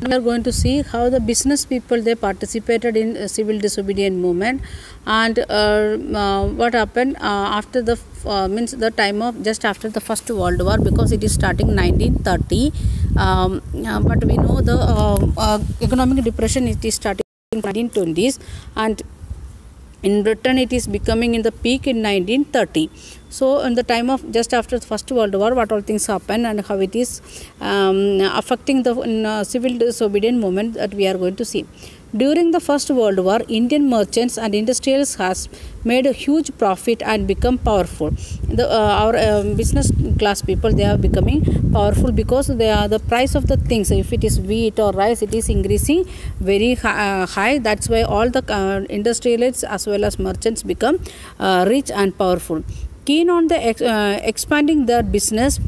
we are going to see how the business people they participated in civil disobedience movement, and what happened after the means the time of just after the First World War, because it is starting 1930, but we know the economic depression it is starting in 1920s, and in Britain it is becoming in the peak in 1930. So in the time of just after the First World War, what all things happen and how it is affecting the civil disobedience movement that we are going to see. During the First World War, Indian merchants and industrials has made a huge profit and become powerful. Our business class people, they are becoming powerful because they are the price of the things. If it is wheat or rice, it is increasing very high. That's why all the industrialists as well as merchants become rich and powerful. Keen on the expanding their business,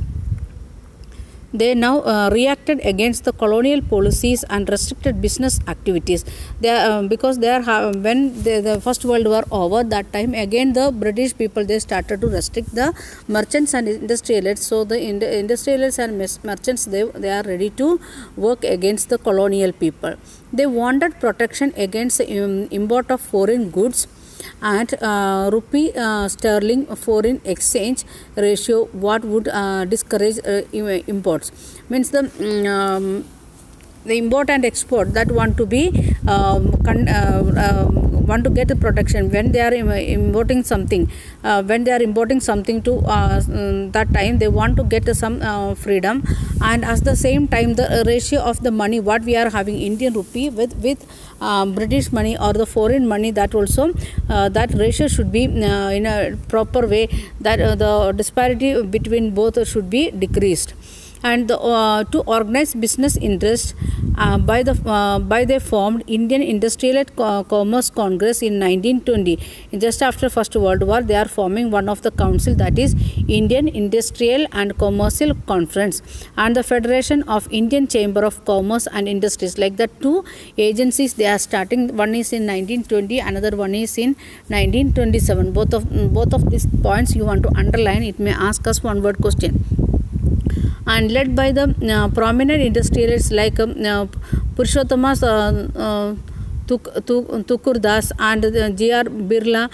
they now reacted against the colonial policies and restricted business activities. They because they are when the First World War over, that time again the British people they started to restrict the merchants and industrialists. So the industrialists and merchants they are ready to work against the colonial people. They wanted protection against import of foreign goods, and rupee sterling foreign exchange ratio what would discourage imports. Means the import and export that want to be want to get the protection when they are importing something. When they are importing something to that time they want to get some freedom, and at the same time the ratio of the money what we are having Indian rupee with British money or the foreign money, that also that ratio should be in a proper way, that the disparity between both should be decreased. And to organize business interests by they formed Indian Industrial Commerce Congress in 1920. Just after First World War, they are forming one of the council, that is Indian Industrial and Commercial Conference, and the Federation of Indian Chamber of Commerce and Industries. Like the two agencies they are starting. One is in 1920, another one is in 1927. Both of these points you want to underline. It may ask us one word question. And led by the prominent industrialists like Purushottam Thakurdas and G.R. Birla,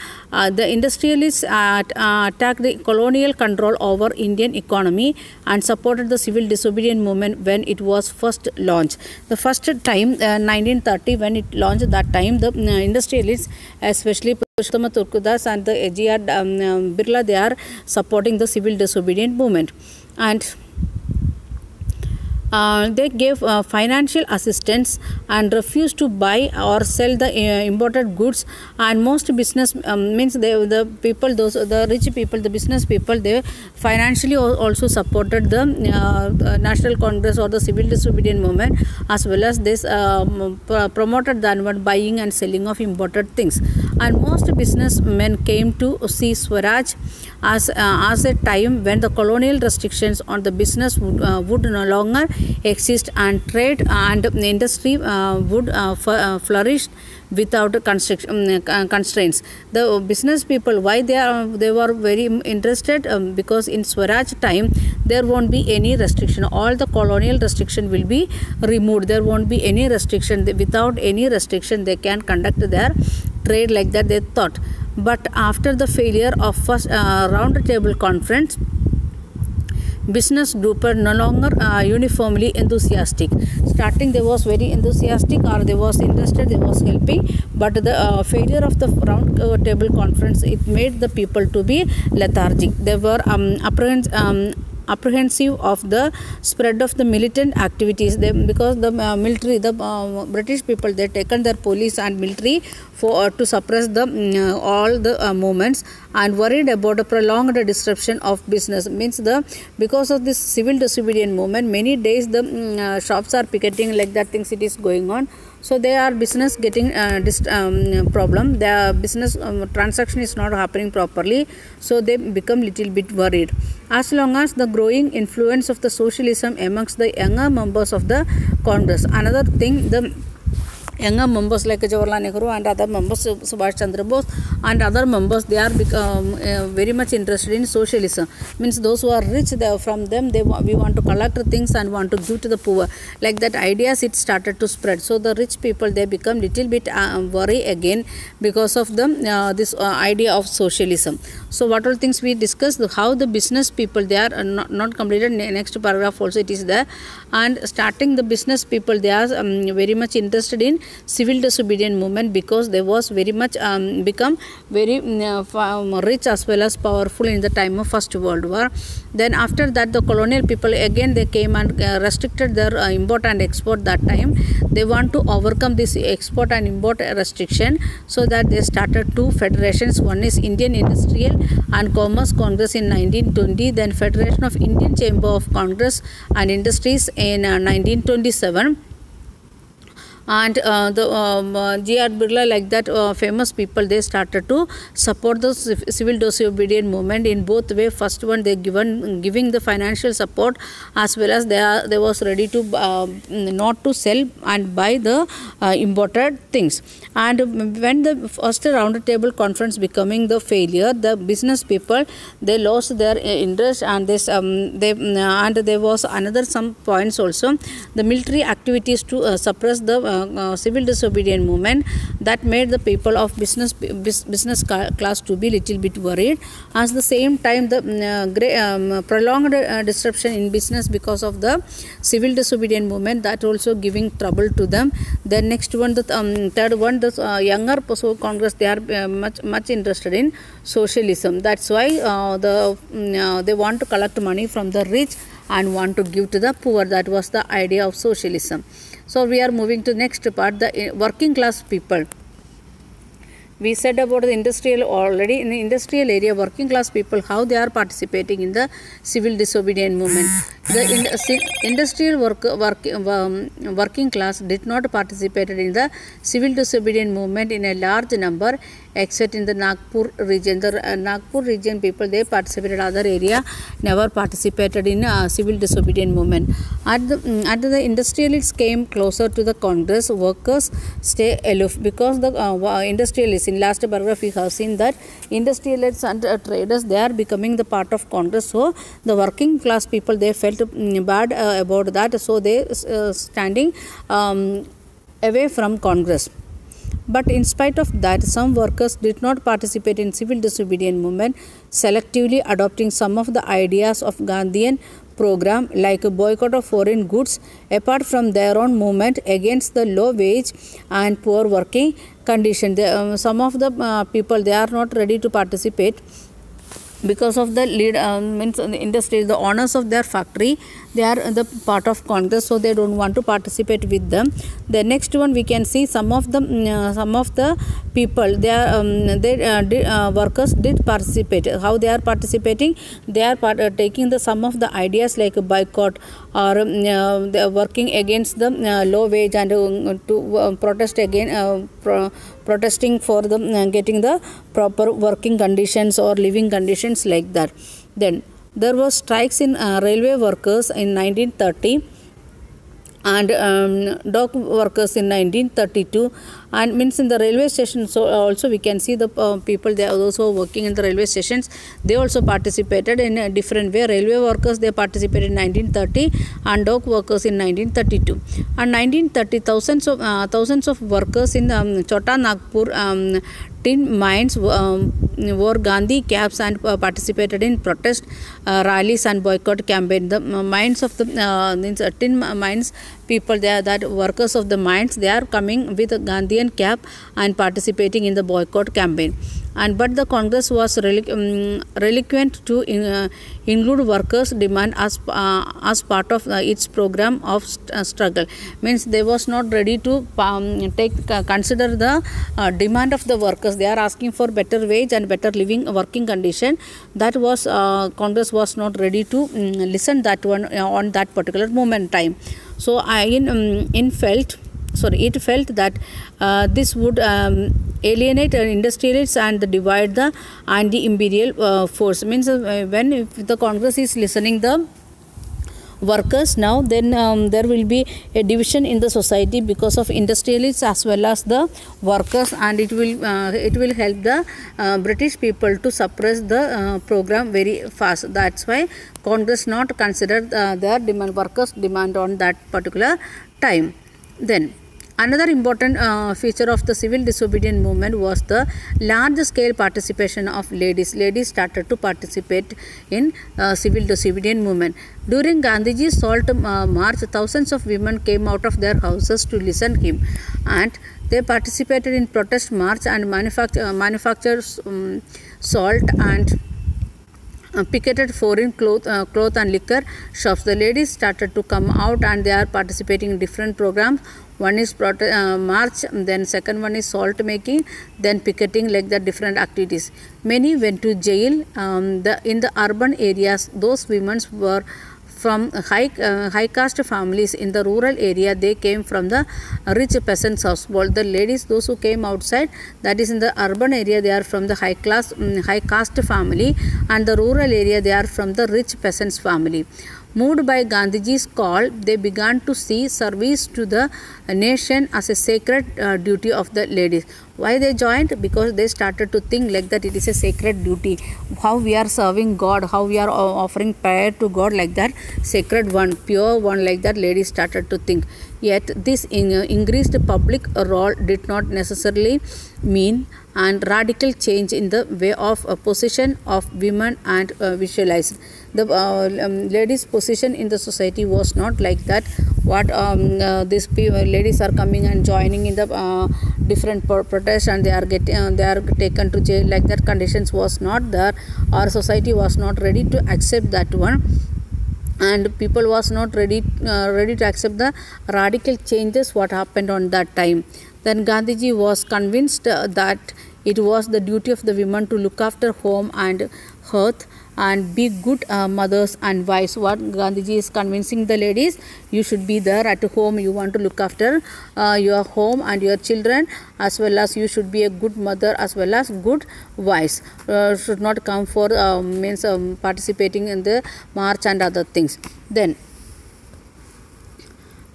the industrialists attacked the colonial control over Indian economy and supported the civil disobedience movement when it was first launched. The first time, 1930, when it launched, that time the industrialists, especially Purushottam Thakurdas and the G.R. Birla, they are supporting the civil disobedience movement. And they gave financial assistance and refused to buy or sell the imported goods. And most business means the people, the rich people, the business people, they financially also supported the National Congress or the civil disobedience movement, as well as this promoted the buying and selling of imported things. And most businessmen came to see Swaraj as a time when the colonial restrictions on the business would no longer exist, and trade and industry would flourish without constraints. The business people, why they were very interested, because in Swaraj time there won't be any restriction. All the colonial restriction will be removed. There won't be any restriction. Without any restriction they can conduct their trade, like that they thought. But after the failure of first round table conference, business group are no longer uniformly enthusiastic. Starting they was very enthusiastic, or they was interested, they was helping, but the failure of the round table conference, it made the people to be lethargic. They were apprehensive of the spread of the militant activities, because the military, the British people, they taken their police and military for to suppress the all the movements, and worried about a prolonged disruption of business. Means because of this civil disobedience movement, many days the shops are picketing, like that things it is going on. So they are business getting problem. Their business transaction is not happening properly. So they become little bit worried. As long as the growing influence of the socialism amongst the younger members of the Congress. Another thing, the younger members like Jawaharlal Nehru and other members, Subhash Chandra Bose and other members, they are very much interested in socialism. Means those who are rich, from them we want to collect things and want to give to the poor. Like that ideas, it started to spread. So the rich people, they become little bit worry again because of the this idea of socialism. So what all things we discussed, how the business people, they are not completed. Next paragraph also it is there. And starting the business people, they are very much interested in civil disobedient movement because they was very much become very rich as well as powerful in the time of First World War. Then after that, the colonial people again, they came and restricted their import and export. That time they want to overcome this export and import restriction, so that they started two federations. One is Indian Industrial and Commerce Congress in 1920, then Federation of Indian Chamber of Congress and Industries in 1927. And G.R. Birla, like that famous people, they started to support the civil disobedient movement in both way. First one, they giving the financial support, as well as they was ready to not to sell and buy the imported things. And when the first round table conference becoming the failure, the business people, they lost their interest, and this and there was another some points also, the military activities to suppress the civil disobedient movement, that made the people of business class to be little bit worried. At the same time, the prolonged disruption in business because of the civil disobedient movement, that also giving trouble to them. Then next one, the third one, the younger Congress, they are much interested in socialism. That's why they want to collect money from the rich and want to give to the poor. That was the idea of socialism. So we are moving to next part, the working class people. We said about the industrial already. In the industrial area, working class people, how they are participating in the civil disobedient movement. The industrial working class did not participate in the civil disobedient movement in a large number, except in the Nagpur region. The Nagpur region people, they participated. Other area never participated in civil disobedient movement. At the industrialists came closer to the Congress, workers stay aloof because the industrialists, in last paragraph we have seen that industrialists and traders, they are becoming the part of Congress. So the working class people, they felt bad about that, so they standing away from Congress. But in spite of that, some workers did not participate in civil disobedient movement, selectively adopting some of the ideas of Gandhian program, like a boycott of foreign goods, apart from their own movement against the low wage and poor working condition. Some of the people, they are not ready to participate because of the means the industry, the owners of their factory, they are the part of Congress, so they don't want to participate with them. The next one, we can see some of the people, they are workers did participate. How they are participating? They are taking some of the ideas like a boycott, or they are working against the low wage, and to protest again, protesting for the getting the proper working conditions or living conditions, like that. Then there were strikes in railway workers in 1930 and dock workers in 1932, and means in the railway station. So also we can see the people, they are also working in the railway stations, they also participated in a different way. Railway workers, they participated in 1930 and dock workers in 1932. And 1930, thousands of workers in Chota Nagpur tin mines wore Gandhi caps and participated in protest rallies and boycott campaign. The mines of the tin mines people, they are that workers of the mines, they are coming with a Gandhian cap and participating in the boycott campaign. But the Congress was reluctant to include workers' demand as part of its program of struggle. Means they was not ready to consider the demand of the workers. They are asking for better wage and better living working condition. That was Congress was not ready to listen that one on that particular moment time. So it felt that this would alienate industrialists and divide the anti-imperial force. Means when if the Congress is listening the workers now, then there will be a division in the society because of industrialists as well as the workers, and it will help the British people to suppress the program very fast. That's why Congress not considered their demand, workers demand on that particular time. Then another important feature of the civil disobedience movement was the large scale participation of ladies. Ladies started to participate in civil disobedience movement. During Gandhiji's salt march, thousands of women came out of their houses to listen to him, and they participated in protest march and manufactured salt and picketed foreign cloth and liquor shops. The ladies started to come out and they are participating in different programs. One is march, then second one is salt making, then picketing, like the different activities. Many went to jail. In the urban areas, those women were from high caste families. In the rural area, they came from the rich peasants' household. The ladies, those who came outside, that is in the urban area, they are from the high caste family, and the rural area, they are from the rich peasants' family. Moved by Gandhiji's call, they began to see service to the nation as a sacred duty of the ladies. Why they joined? Because they started to think like that it is a sacred duty. How we are serving God, how we are offering prayer to God, like that sacred one, pure one, like that ladies started to think. Yet this increased public role did not necessarily mean and radical change in the way of position of women and visualized. The ladies' position in the society was not like that. What these ladies are coming and joining in the different protests, and they are taken to jail, like that conditions was not there. Our society was not ready to accept that one, and people was not ready to accept the radical changes what happened on that time. Then Gandhiji was convinced that it was the duty of the women to look after home and hearth and be good mothers and wives. What Gandhiji is convincing the ladies, you should be there at home, you want to look after your home and your children, as well as you should be a good mother as well as good wives. Should not come for participating in the march and other things. Then,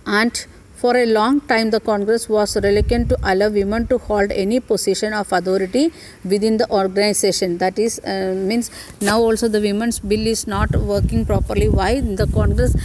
and for a long time, the Congress was reluctant to allow women to hold any position of authority within the organization. That is, means now also the women's bill is not working properly. Why? The Congress,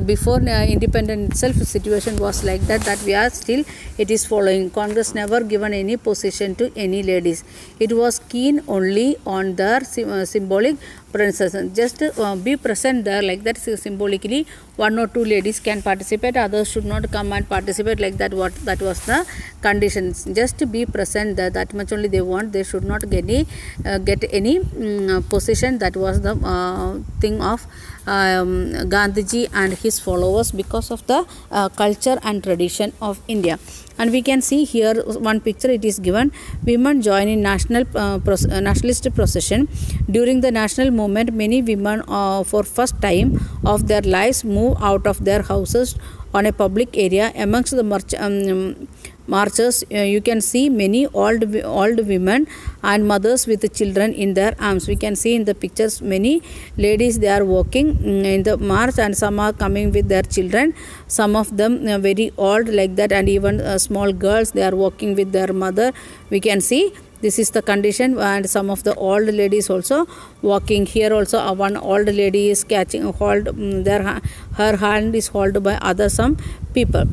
before independent itself, situation was like that, that we are still, it is following. Congress never given any position to any ladies. It was keen only on their symbolic presence. Just be present there, like that symbolically. One or two ladies can participate, others should not come and participate, like that. That was the conditions. Just to be present there, that much only they want. They should not get any position. That was the thing of Gandhiji and his followers because of the culture and tradition of India. And we can see here one picture, it is given. Women join in nationalist procession. During the national movement, many women for first time of their lives move out of their houses on a public area. Amongst the marchers, you can see many old women and mothers with children in their arms. We can see in the pictures many ladies, they are walking in the march, and some are coming with their children, some of them very old, like that, and even small girls, they are walking with their mother. We can see this is the condition, and some of the old ladies also walking. Here also one old lady is catching her hand is held by some people.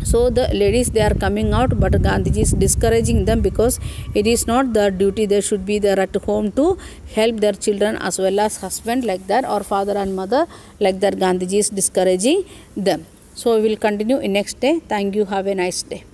So the ladies, they are coming out, but Gandhiji is discouraging them because it is not their duty. They should be there at home to help their children as well as husband, like that, or father and mother, like that. Gandhiji is discouraging them. So we will continue in next day. Thank you. Have a nice day.